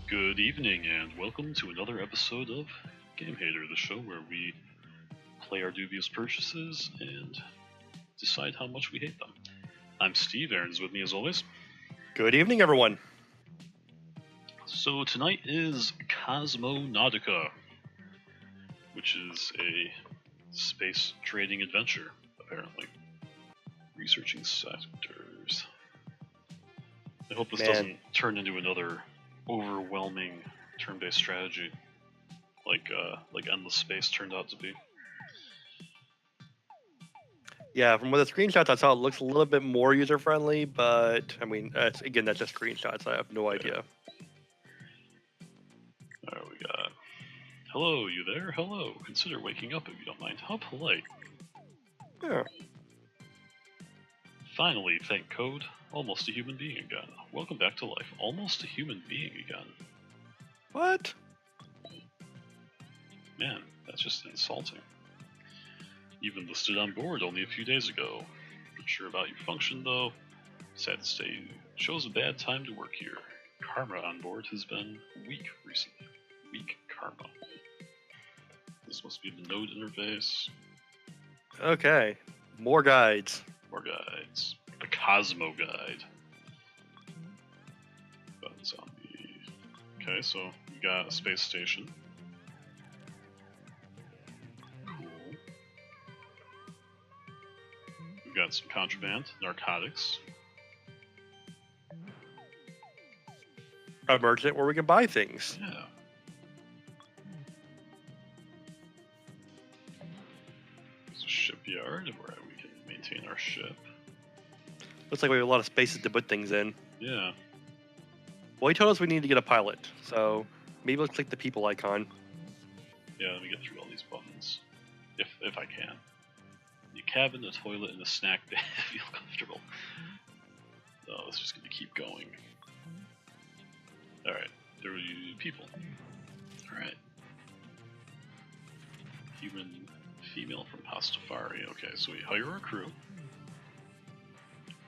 Good evening, and welcome to another episode of Gamehater, the show where we play our dubious purchases and decide how much we hate them. I'm Steve, Aaron's with me as always. Good evening, everyone. So tonight is Cosmonautica, which is a space trading adventure, apparently. Researching sectors. I hope this doesn't turn into another overwhelming turn-based strategy like Endless Space turned out to be. Yeah, from the screenshots I saw, it looks a little bit more user-friendly, but, I mean, that's just screenshots. I have no idea. Alright, we got... Hello, you there? Hello. Consider waking up if you don't mind. How polite. Yeah. Finally, thank code. Almost a human being again. Welcome back to life. Almost a human being again. What? Man, that's just insulting. Even listed on board only a few days ago. Not sure about your function though. Sad to say, you chose a bad time to work here. Karma on board has been weak recently. Weak karma. This must be the node interface. Okay. More guides. More guides. The Cosmo Guide. Buttons on the... Okay, so we got a space station. Cool. We've got some contraband, narcotics. A merchant where we can buy things. Yeah. There's a shipyard where we can maintain our ship. Looks like we have a lot of spaces to put things in. Yeah. Well, he told us we need to get a pilot, so maybe let's click the people icon. Yeah, let me get through all these buttons. If I can. A cabin, a toilet, and a snack bed. Feel comfortable. Oh, this is just gonna keep going. Alright, there are people. Alright. Human, female from Pastafari. Okay, so we hire a crew.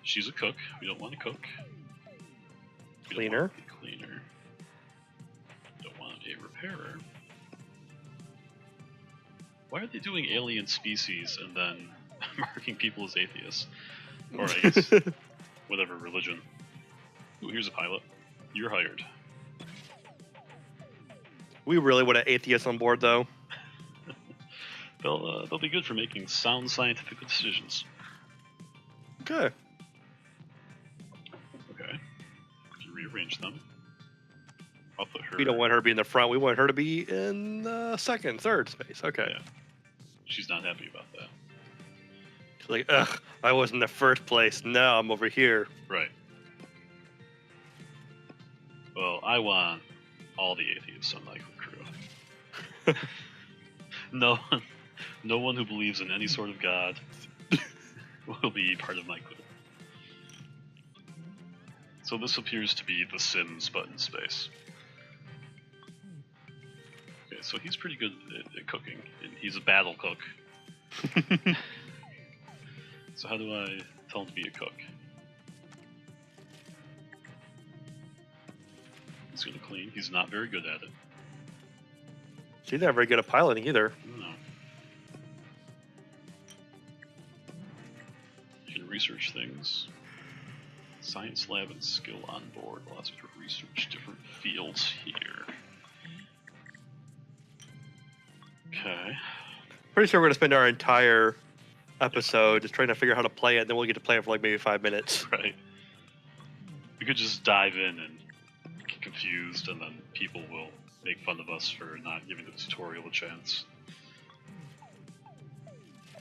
She's a cook. We don't want a cook. Cleaner. Cleaner. Don't want a repairer. Why are they doing alien species and then marking people as atheists? Or I guess whatever religion. Ooh, here's a pilot. You're hired. We really want an atheist on board, though. They'll be good for making sound scientific decisions. Okay. Okay. You rearrange them. I'll put her. We don't want her to be in the front. We want her to be in the second, third space. Okay. Yeah. She's not happy about that. She's like, ugh, I was in the first place. Now I'm over here. Right. Well, I want all the atheists on my crew. No one who believes in any sort of god will be part of my crew. So this appears to be the Sims button space. Okay, so he's pretty good at cooking, and he's a battle cook. So how do I tell him to be a cook? He's gonna clean. He's not very good at it. She's not very good at piloting either. No. You can research things. Science lab and skill on board allows you to research different fields here. Okay. Pretty sure we're going to spend our entire episode just trying to figure out how to play it, and then we'll get to play it for like maybe 5 minutes. Right. We could just dive in and get confused, and then people will make fun of us for not giving the tutorial a chance.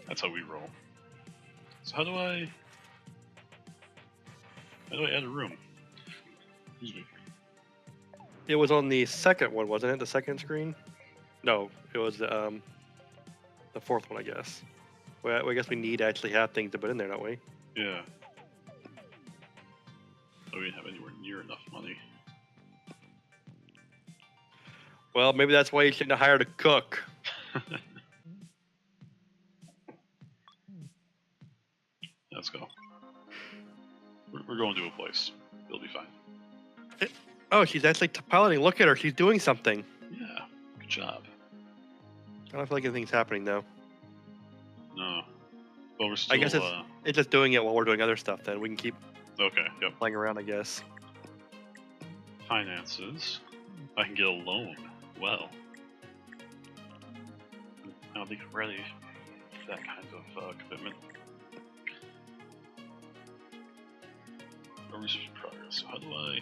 That's how we roll. So how do I add a room? Excuse me. It was on the second one, wasn't it? The second screen? No, it was the fourth one, I guess. Well, I guess we need to actually have things to put in there, don't we? Yeah. Oh, we didn't have anywhere near enough money. Well, maybe that's why you shouldn't have hired a cook. Let's go. We're going to a place. It'll be fine. Oh, she's actually piloting. Look at her. She's doing something. Yeah, good job. I don't feel like anything's happening though. No. Well, we're still. I guess it's just doing it while we're doing other stuff. Then we can keep Okay. Yep. playing around. I guess. Finances. I can get a loan. Well. I don't think I'm ready for that kind of commitment. Research in progress. So how do I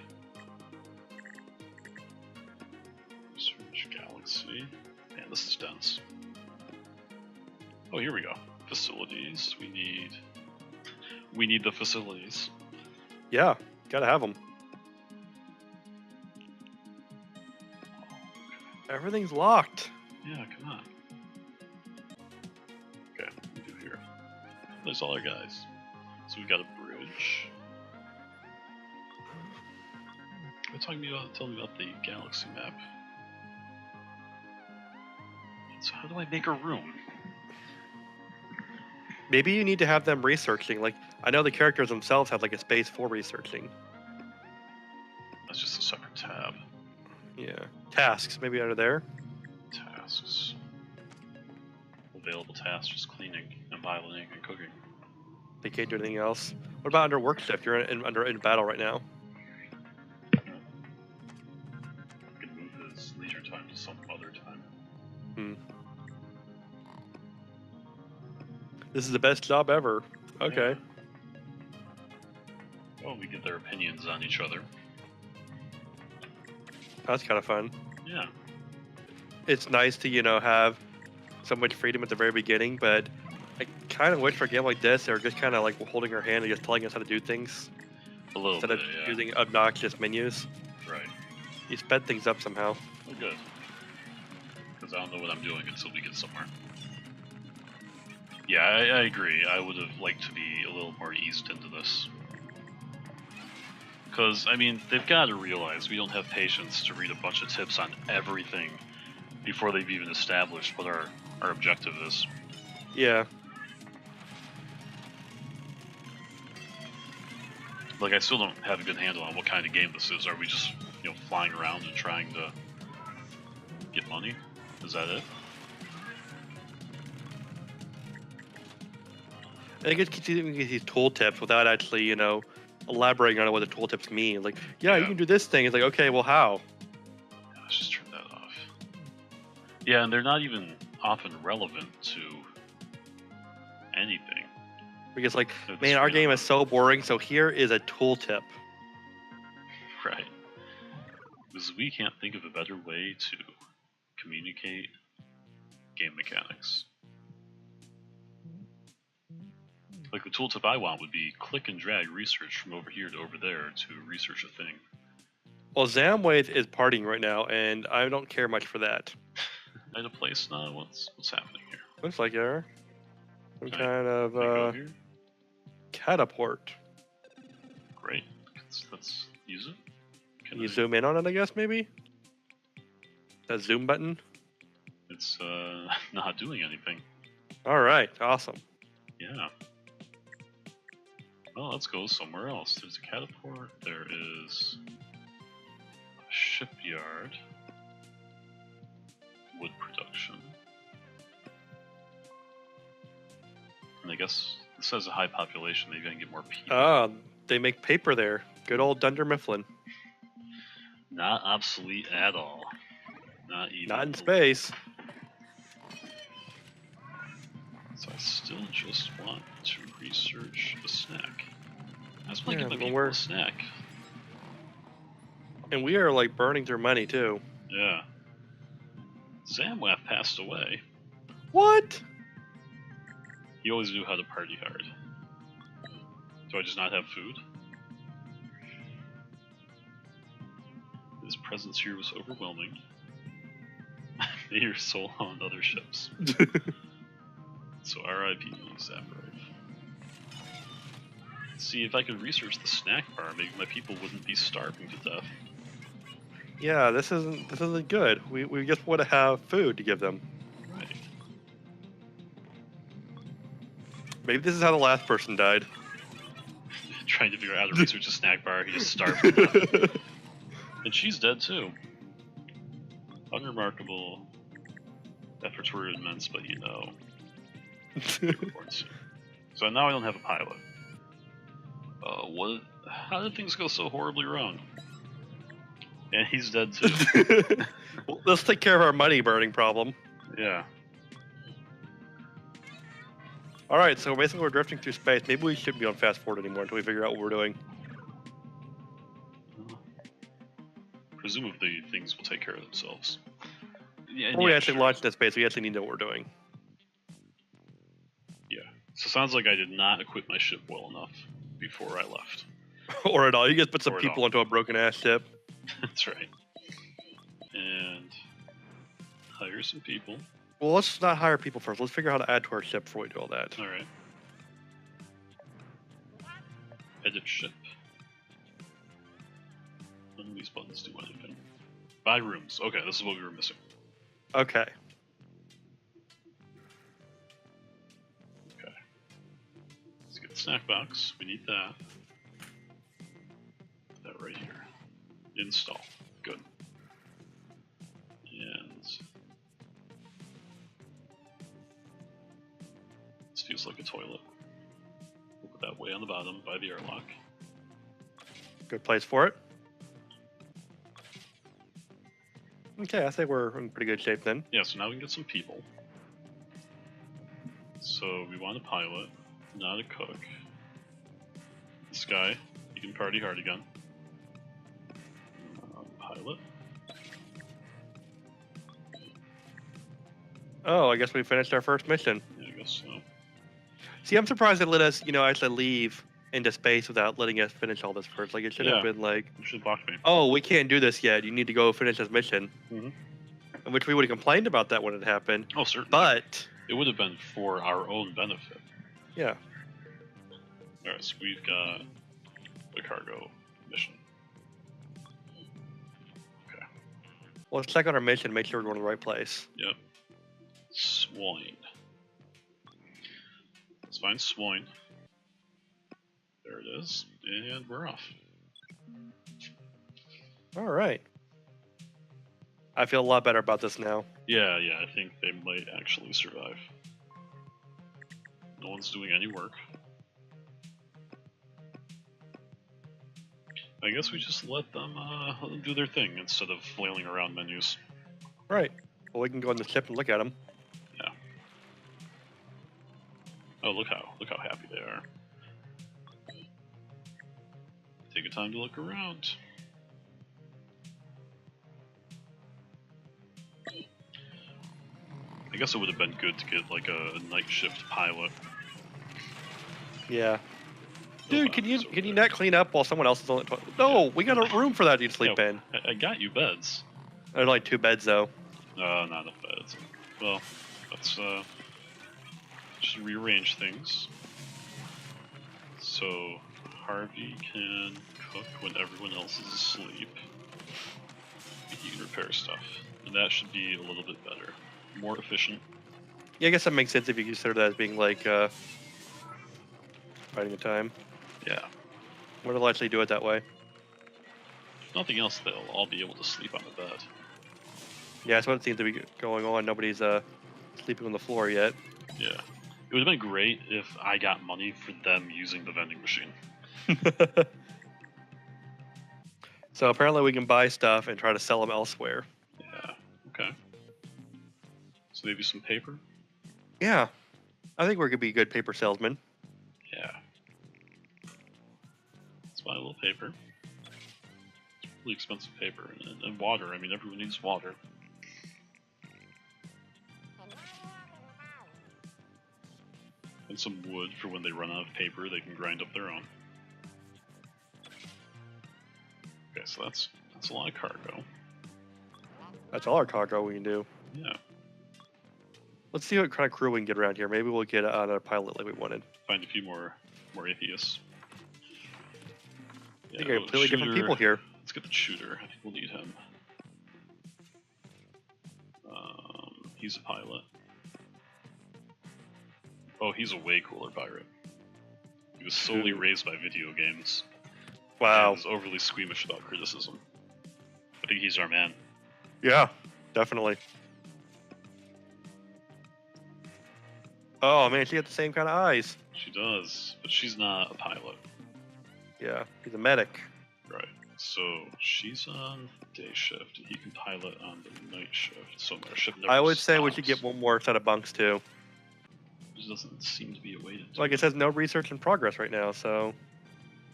research galaxy? Man, this is dense. Oh, here we go. Facilities. We need the facilities. Yeah, gotta have them. Everything's locked. Yeah, come on. Okay, what do we do here? There's all our guys. So we've got a bridge. Tell me about the galaxy map. So how do I make a room? Maybe you need to have them researching. Like, I know the characters themselves have like a space for researching. That's just a separate tab. Yeah. Tasks, maybe under there. Tasks. Available tasks, just cleaning and piloting and cooking. They can't do anything else. What about under work shift? You're in battle right now. I can move his leisure time to some other time. This is the best job ever. Okay. Yeah. Well, we get their opinions on each other. That's kind of fun. Yeah. It's nice to, have so much freedom at the very beginning, but I kind of wish for a game like this, they were just kind of like holding our hand and just telling us how to do things. A little instead bit, of yeah. using obnoxious menus. Right. You sped things up somehow. Oh, good. Because I don't know what I'm doing until we get somewhere. Yeah, I agree. I would have liked to be a little more eased into this. Because, I mean, they've got to realize we don't have patience to read a bunch of tips on everything before they've even established what our objective is. Yeah. Like, I still don't have a good handle on what kind of game this is. Are we just, flying around and trying to get money? Is that it? I think it's giving these tooltips without actually, elaborating on what the tooltips mean. Like, yeah, you can do this thing. It's like, okay, well, how? Yeah, let's just turn that off. Yeah, and they're not even often relevant to anything. Because, like, man, our game is so boring, so here is a tooltip. Right. Because we can't think of a better way to communicate game mechanics. Like, the tooltip I want would be click and drag research from over here to over there to research a thing. Well, Zamwave is partying right now, and I don't care much for that. At a place now? What's happening here? Looks like there. Some Can kind of go here? catapult. Great. Let's use it. Can you zoom in on it, I guess, maybe? That zoom button? It's not doing anything. Alright, awesome. Yeah. Well, let's go somewhere else. There's a catapult. There is a shipyard. Wood production. And I guess this has a high population. Maybe I can get more people. Ah, they make paper there. Good old Dunder Mifflin. Not obsolete at all. Not even. Not in space. So I still just want to research a snack. I just want to Yeah, give my well, people a snack. And we are like burning through money too. Yeah. Zamwaf passed away. What? He always knew how to party hard. Do I just not have food? His presence here was overwhelming. May your soul haunt other ships. So R.I.P. Zamwaf. See, if I could research the snack bar, maybe my people wouldn't be starving to death. Yeah, this isn't good. We just want to have food to give them. Right. Maybe this is how the last person died. Trying to figure out how to research a snack bar, he just starved to death. And she's dead too. Unremarkable. Efforts were immense, but you know. So now I don't have a pilot. What? How did things go so horribly wrong? And he's dead too. Well, let's take care of our money burning problem. Yeah. Alright, so basically we're drifting through space. Maybe we shouldn't be on fast forward anymore until we figure out what we're doing. Presumably things will take care of themselves. Yeah, Before we actually launch into space, we actually need to know what we're doing. Yeah. So it sounds like I did not equip my ship well enough before I left. Or at all. You just put some Or at people all. into a broken ass ship. That's right. And hire some people. Well, let's not hire people first. Let's figure out how to add to our ship before we do all that. Alright. Edit ship. None of these buttons do anything. Buy rooms. Okay, this is what we were missing. Okay. Okay. Let's get the snack box. We need that. That right here. Install. Good. And this feels like a toilet. We'll put that way on the bottom by the airlock. Good place for it. Okay, I think we're in pretty good shape then. Yeah, so now we can get some people. So we want a pilot, not a cook. This guy, he can party hard again. Pilot. Oh, I guess we finished our first mission. Yeah, I guess so. See, I'm surprised they let us, actually leave into space without letting us finish all this first. Like, it should have been like, You should block me. oh, we can't do this yet. You need to go finish this mission. Mhm. In which we would have complained about that when it happened. Oh, certainly. But, It would have been for our own benefit. yeah. Alright, so we've got the cargo mission. Okay. Well, let's check on our mission, make sure we're going to the right place. Yep. Swine. Let's find swine. There it is. And we're off. Alright. I feel a lot better about this now. Yeah, I think they might actually survive. No one's doing any work. I guess we just let them do their thing instead of flailing around menus. Right. Well, we can go on the ship and look at them. Yeah. Oh, look how happy they are. Take a time to look around. I guess it would have been good to get like a night shift pilot. Yeah. Dude, can you not clean up while someone else is on the toilet? No, we got a room for that you to sleep in. I got you beds. There's only 2 beds though. Not enough beds. Well, let's just rearrange things. So Harvey can cook when everyone else is asleep. He can repair stuff, and that should be a little bit better, more efficient. Yeah, I guess that makes sense if you consider that as being like fighting the time. Yeah. What will actually do it that way? If nothing else, they'll all be able to sleep on the bed. Yeah, that's what it seems to be going on. Nobody's sleeping on the floor yet. Yeah. It would have been great if I got money for them using the vending machine. So apparently we can buy stuff and try to sell them elsewhere. Yeah. Okay. So maybe some paper? Yeah. I think we could be good paper salesmen. Yeah. Let's buy a little paper. It's really expensive paper. And water. I mean, everyone needs water. And some wood for when they run out of paper, they can grind up their own. Okay, so that's a lot of cargo. That's all our cargo we can do. Yeah. Let's see what kind of crew we can get around here. Maybe we'll get a pilot like we wanted. Find a few more atheists. I think we have completely different people here. Let's get the shooter. I think we'll need him. He's a pilot. Oh, he's a way cooler pirate. He was solely raised by video games. Wow. And is overly squeamish about criticism. think he's our man. Yeah, definitely. Oh man, she got the same kind of eyes. She does, but she's not a pilot. Yeah, he's a medic. Right. So she's on day shift, and he can pilot on the night shift. So our ship never I would say we stops. should get one more set of bunks too. There doesn't seem to be a way to do Like it says, no research in progress right now. So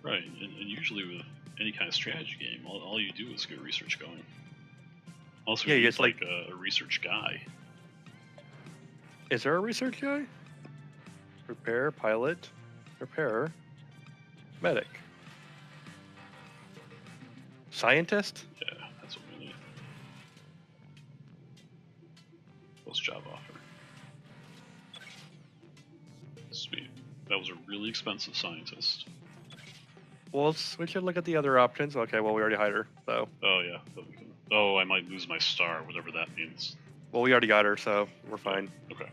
Right, and usually with any kind of strategy game, all you do is get research going. Also, Yeah, you it's need like a research guy. is there a research guy? Repair, pilot, repairer, medic, scientist. Yeah, that's what we need. Post job offer. Sweet. That was a really expensive scientist. Well, we should look at the other options. Okay, well we already hired her, so Oh yeah, but we can. Oh, I might lose my star, whatever that means. well we already got her, so we're fine. Okay.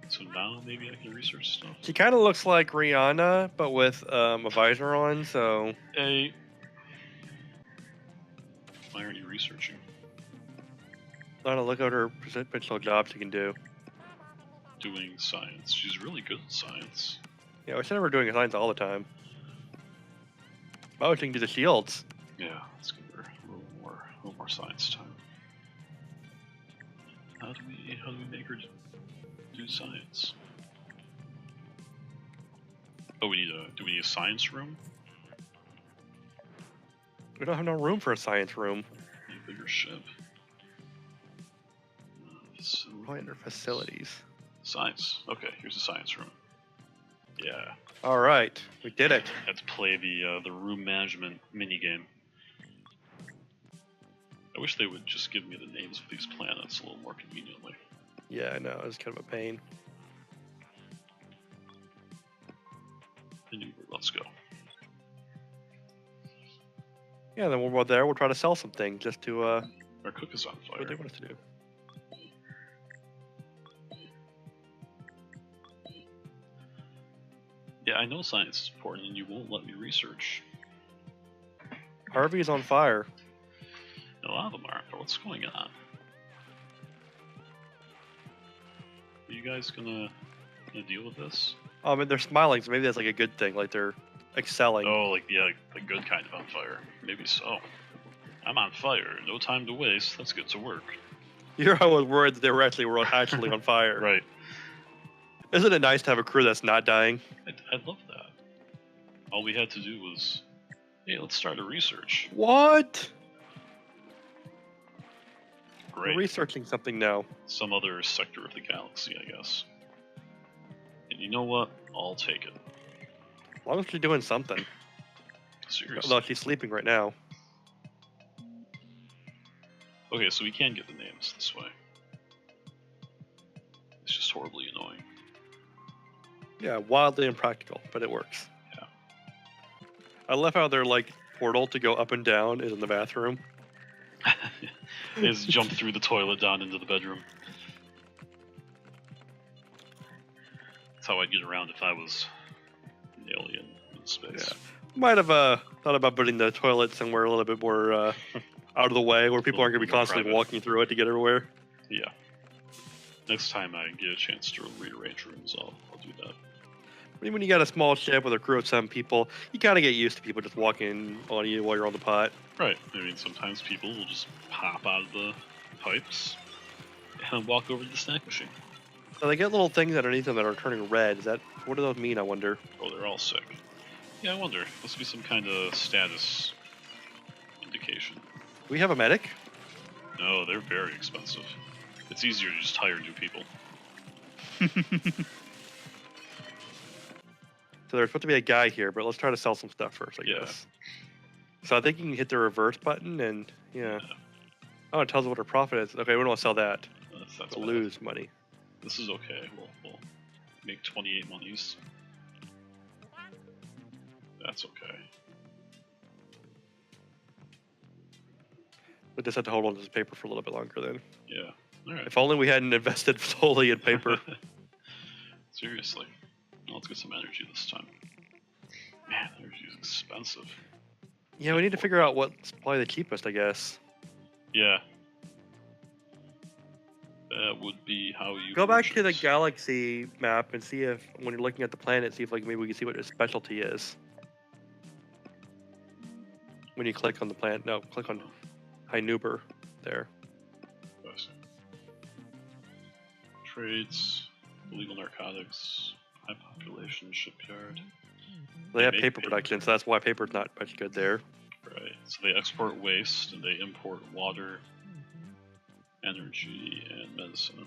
So now maybe I can research stuff. She kind of looks like Rihanna, but with a visor on. So Hey, why aren't you researching? I want to look at her potential jobs she can do. Doing science. She's really good at science. Yeah, we should have her doing science all the time. Oh, she can do the shields. Yeah, let's give her a little more science time. How do we make her do science? Oh, do we need a science room? We don't have no room for a science room. Need a bigger ship. Probably under facilities. Science. Okay, here's a science room. Yeah. All right, we did it. Had to play the room management mini game. I wish they would just give me the names of these planets a little more conveniently. Yeah, I know. It's kind of a pain. Anyway, let's go. Yeah, then when we're there, we'll try to sell some things just to Our cook is on fire. what they want us to do. Yeah, I know science is important, and you won't let me research. Harvey's on fire. A lot of them are. What's going on? Are you guys gonna deal with this? Oh, I mean, they're smiling, so maybe that's like a good thing. Like they're excelling. Oh, like yeah, like the good kind of on fire. Maybe so. I'm on fire. No time to waste. Let's get to work. Here I was worried that they were actually on fire. Right. Isn't it nice to have a crew that's not dying? I'd love that. All we had to do was, hey, let's start a research. What? Great. We're researching something now. Some other sector of the galaxy, I guess. And you know what? I'll take it. As long as she's doing something. Seriously. Although she's sleeping right now. Okay, so we can get the names this way. It's just horribly annoying. Yeah, wildly impractical, but it works. Yeah. I love how their like portal to go up and down is in the bathroom. They just jump through the toilet down into the bedroom. That's how I'd get around if I was an alien in space. Yeah. Might have thought about putting the toilet somewhere a little bit more out of the way, where people aren't going to be constantly private. walking through it to get everywhere. Yeah. Next time I get a chance to rearrange rooms, I'll do that. When you got a small ship with a crew of 7 people, you kind of get used to people just walking on you while you're on the pot. Right. I mean, sometimes people will just pop out of the pipes and walk over to the snack machine. So they get little things underneath them that are turning red. What do those mean, I wonder? Oh, they're all sick. Yeah, I wonder. Must be some kind of status indication. We have a medic? No, they're very expensive. It's easier to just hire new people. So there's supposed to be a guy here, but let's try to sell some stuff first, I Yeah. guess. So I think you can hit the reverse button and, yeah. Oh, it tells us what our profit is. Okay, we don't want to sell that. That's We'll bad. lose money. This is okay. We'll make 28 monies. That's okay. We just have to hold on to this paper for a little bit longer then. Yeah. All right. If only we hadn't invested solely in paper. Seriously. Well, let's get some energy this time. Man, energy is expensive. Yeah, we need to figure out what's probably the cheapest, I guess. Yeah. That would be how you Go back to the purchase. galaxy map and see if, when you're looking at the planet, see if like maybe we can see what its specialty is. When you click on the planet, no, click on Hynuber there. Yes. Trades, illegal narcotics, high population, shipyard. They have make paper production, so that's why paper's not much good there. Right. So they export waste and they import water, energy, and medicine.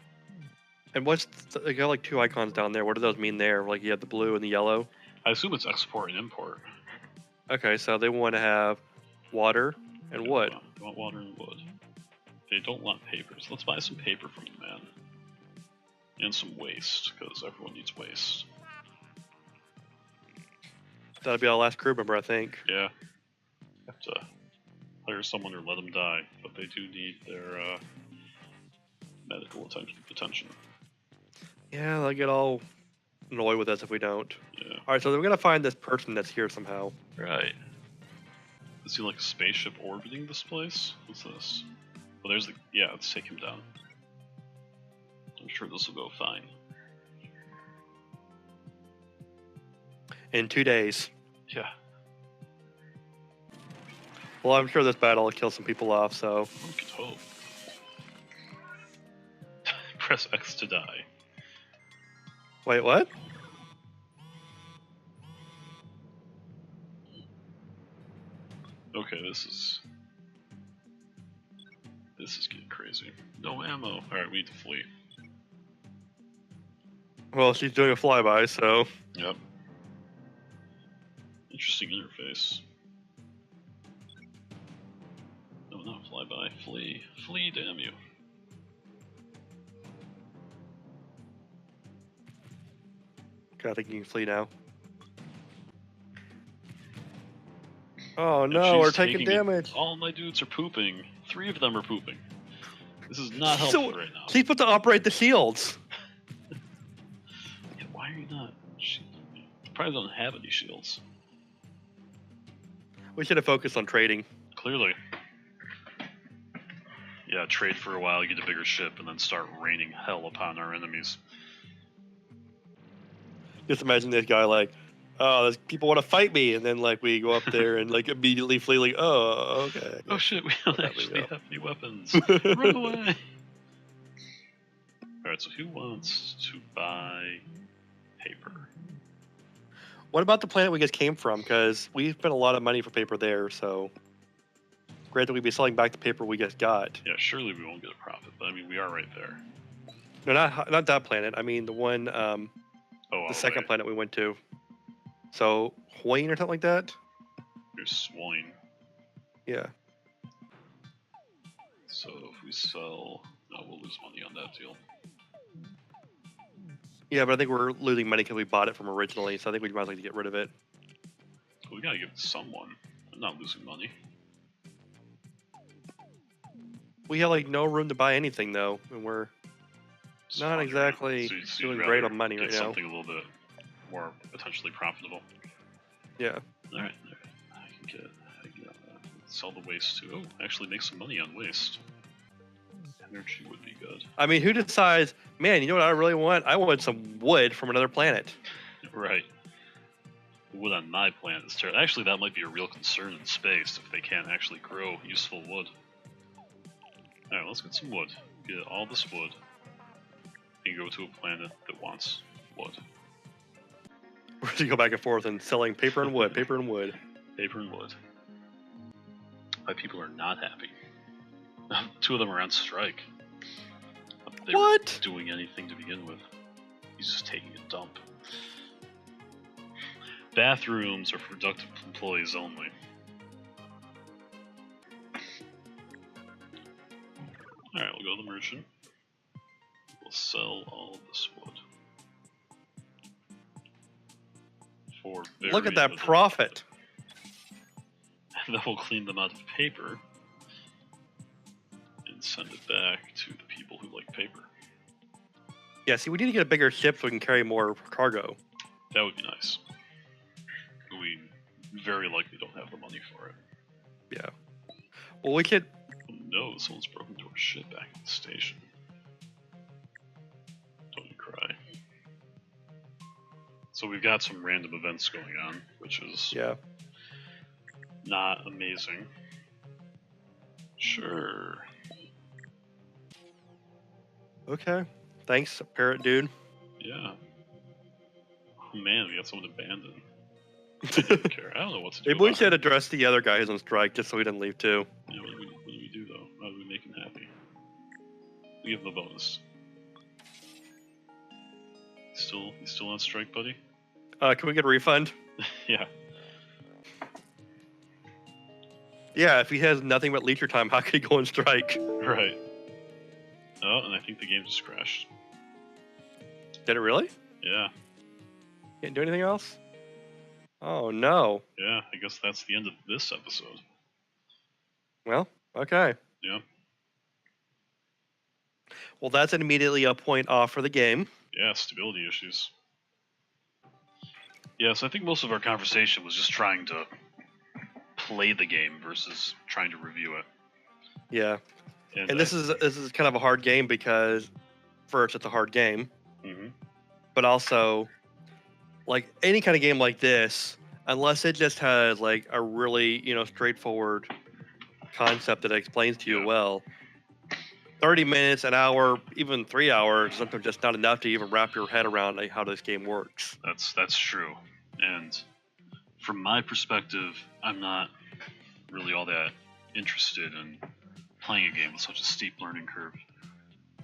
And what's they got like two icons down there? What do those mean there? Like you have the blue and the yellow. I assume it's export and import. Okay, so they want to have water and wood. They want water and wood. They don't want paper, so let's buy some paper from the man. And some waste, because everyone needs waste. That'll be our last crew member, I think. Yeah. Have to hire someone or let them die, but they do need their medical attention. Yeah, they'll get all annoyed with us if we don't. Yeah. Alright, so we're gonna find this person that's here somehow. Right. Is he like a spaceship orbiting this place? What's this? Well, there's the... Yeah, let's take him down. I'm sure this will go fine. In 2 days. Yeah. Well, I'm sure this battle will kill some people off, so... We could hope. Press X to die. Wait, what? Okay, this is getting crazy. No ammo. Alright, we need to flee. Well, she's doing a flyby, so... Yep. Interesting interface. No, not flyby. Flee. Flee, damn you. God, I think you can flee now. Oh And no, we're she's taking damage. All my dudes are pooping. 3 of them are pooping. This is not helpful right now. She's supposed to operate the shields. Yeah, why are you not shielding me? You probably don't have any shields. We should have focused on trading. Clearly. Yeah, trade for a while, get a bigger ship, and then start raining hell upon our enemies. Just imagine this guy like, oh, those people want to fight me, and then like we go up there and like immediately flee, like, oh, okay. Oh shit, we don't There we actually go. have any weapons. Run away! Alright, so who wants to buy paper? What about the planet we just came from? Because we spent a lot of money for paper there, so granted we'd be selling back the paper we just got. Yeah, surely we won't get a profit, but I mean, we are right there. No, not that planet. I mean the one, the second right. planet we went to. So Hwayne or something like that. Here's Swine. Yeah. So if we sell, no, we'll lose money on that deal. Yeah, but I think we're losing money because we bought it from originally, so I think we might as well get rid of it. Well, we gotta give it to someone. I'm not losing money. We have like no room to buy anything though, and we're Just not wander around. exactly So you'd doing rather great on money get right now. something a little bit more potentially profitable. Yeah. Alright, I can get on that. Sell the waste too. Oh, actually make some money on waste. Energy would be good. I mean, who decides, man, you know what I really want? I want some wood from another planet. Right. Wood on my planet is terrible. Actually, that might be a real concern in space if they can't actually grow useful wood. Alright, let's get some wood. Get all this wood. And go to a planet that wants wood. We're just go back and forth and selling paper and wood, paper and wood. Paper and wood. My people are not happy. 2 of them are on strike. They What? weren't doing anything to begin with. He's just taking a dump. Bathrooms are for productive employees only. Alright, we'll go to the merchant. We'll sell all of this wood. For Look at that very profit. And then we'll clean them out of paper and send it back to the people who like paper. Yeah, see, we need to get a bigger ship so we can carry more cargo. That would be nice. We very likely don't have the money for it. Yeah. Well, we could. Oh no, someone's broken into our shit back at the station. Don't you cry. So we've got some random events going on, which is not amazing. Sure. Okay. Thanks, parrot dude. Yeah. Oh man, we got someone abandoned. I don't care. I don't know what to do. Maybe we should address the other guy who's on strike just so he didn't leave too. Yeah, what do we do though? How do we make him happy? We give him a bonus. He's still on strike, buddy? Can we get a refund? Yeah. Yeah, if he has nothing but leisure time, how could he go on strike? Right. Oh, and I think the game just crashed. Did it really? Yeah. Can't do anything else? Oh, no. Yeah, I guess that's the end of this episode. Well, okay. Yeah. Well, that's immediately a point off for the game. Yeah, stability issues. Yeah, so I think most of our conversation was just trying to play the game versus trying to review it. Yeah. And this is kind of a hard game because, first, it's a hard game. Mm-hmm. But also, like any kind of game like this, unless it just has like a really, straightforward concept that explains to you well, 30 minutes, an hour, even 3 hours, sometimes just not enough to even wrap your head around like, how this game works. That's true. And from my perspective, I'm not really all that interested in playing a game with such a steep learning curve.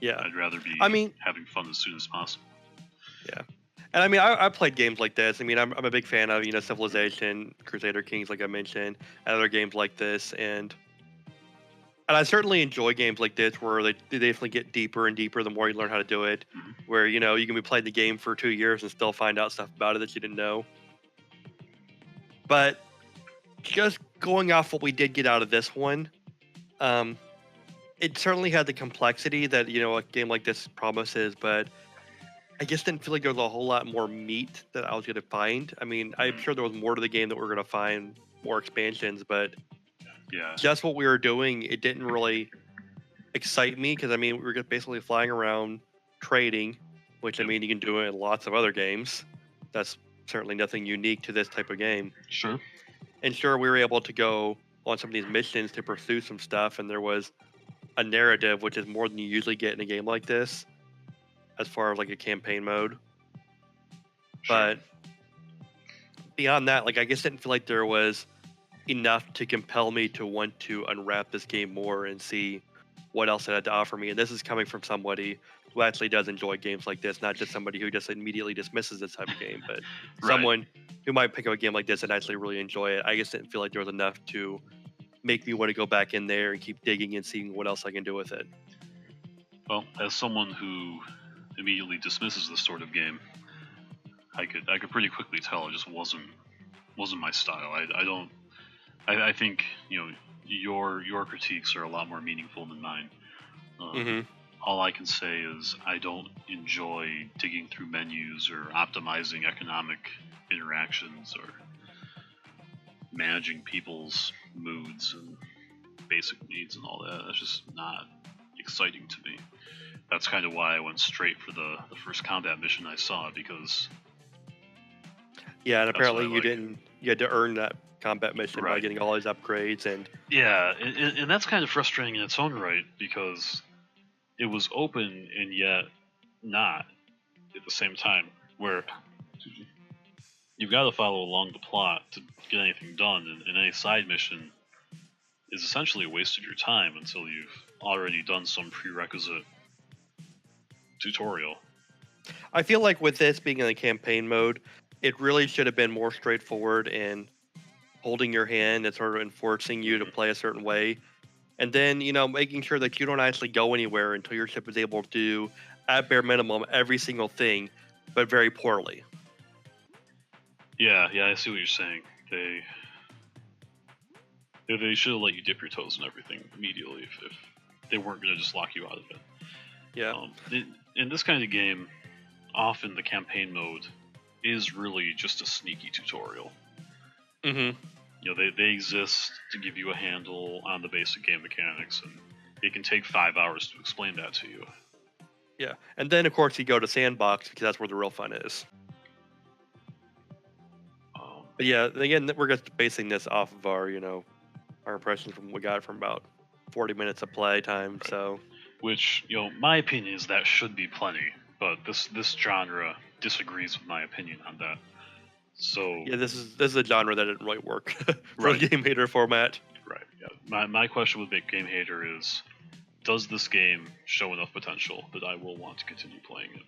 Yeah. I'd rather be having fun as soon as possible. Yeah. And I mean, I played games like this. I mean, I'm a big fan of, Civilization, Crusader Kings, like I mentioned, and other games like this. And I certainly enjoy games like this where they definitely get deeper and deeper the more you learn how to do it. Mm-hmm. Where, you can be playing the game for 2 years and still find out stuff about it that you didn't know. But just going off what we did get out of this one, it certainly had the complexity that, a game like this promises, but I just didn't feel like there was a whole lot more meat that I was going to find. I mean, I'm sure there was more to the game that we're going to find, more expansions, but just what we were doing, it didn't really excite me because, I mean, we were just basically flying around trading, which, I mean, you can do it in lots of other games. That's certainly nothing unique to this type of game. Sure. And sure, we were able to go on some of these missions to pursue some stuff, and there was a narrative, which is more than you usually get in a game like this, as far as like a campaign mode. Sure. But beyond that, like I just didn't feel like there was enough to compel me to want to unwrap this game more and see what else it had to offer me. And this is coming from somebody who actually does enjoy games like this, not just somebody who just immediately dismisses this type of game, but someone who might pick up a game like this and actually really enjoy it. I just didn't feel like there was enough to make me want to go back in there and keep digging and seeing what else I can do with it. Well, as someone who immediately dismisses this sort of game, I could pretty quickly tell it just wasn't my style. I think your critiques are a lot more meaningful than mine. All I can say is I don't enjoy digging through menus or optimizing economic interactions or managing people's moods and basic needs and all that. That's just not exciting to me. That's kind of why I went straight for the first combat mission I saw, because and apparently you had to earn that combat mission by getting all these upgrades and and that's kind of frustrating in its own right, because it was open and yet not at the same time, where you've got to follow along the plot to get anything done, and any side mission is essentially a waste of your time until you've already done some prerequisite tutorial. I feel like with this being in the campaign mode, it really should have been more straightforward in holding your hand and sort of enforcing you to play a certain way. And then, making sure that you don't actually go anywhere until your ship is able to do, at bare minimum, every single thing, but very poorly. Yeah, I see what you're saying. They should have let you dip your toes in everything immediately if they weren't going to just lock you out of it. Yeah. In this kind of game, often the campaign mode is really just a sneaky tutorial. Mm-hmm. they exist to give you a handle on the basic game mechanics, and it can take 5 hours to explain that to you. Yeah, and then of course you go to Sandbox because that's where the real fun is. But yeah, again, we're just basing this off of our our impressions from what we got from about 40 minutes of play time. Right. So, which my opinion is that should be plenty, but this genre disagrees with my opinion on that. So yeah, this is a genre that didn't really work for Right. the Gamehater format. Right. Yeah. My question with Gamehater is, does this game show enough potential that I will want to continue playing it?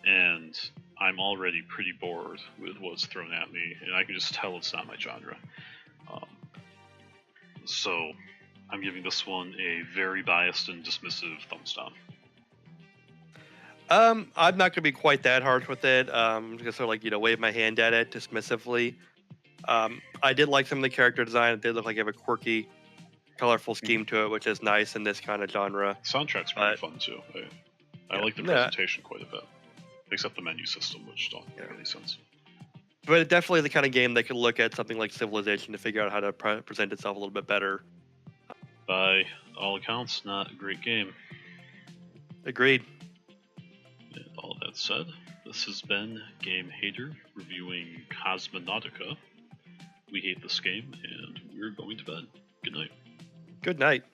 And I'm already pretty bored with what's thrown at me, and I can just tell it's not my genre. So I'm giving this one a very biased and dismissive thumbs down. I'm not gonna be quite that harsh with it. I'm just gonna sort of wave my hand at it dismissively. I did like some of the character design. It did look like it have a quirky, colorful scheme to it, which is nice in this kind of genre. Soundtrack's pretty fun too. I like the presentation quite a bit, except the menu system, which don't make any sense. But it definitely is the kind of game that could look at something like Civilization to figure out how to present itself a little bit better. By all accounts, not a great game. Agreed. And all that said, this has been Gamehater reviewing Cosmonautica. We hate this game, and we're going to bed. Good night. Good night.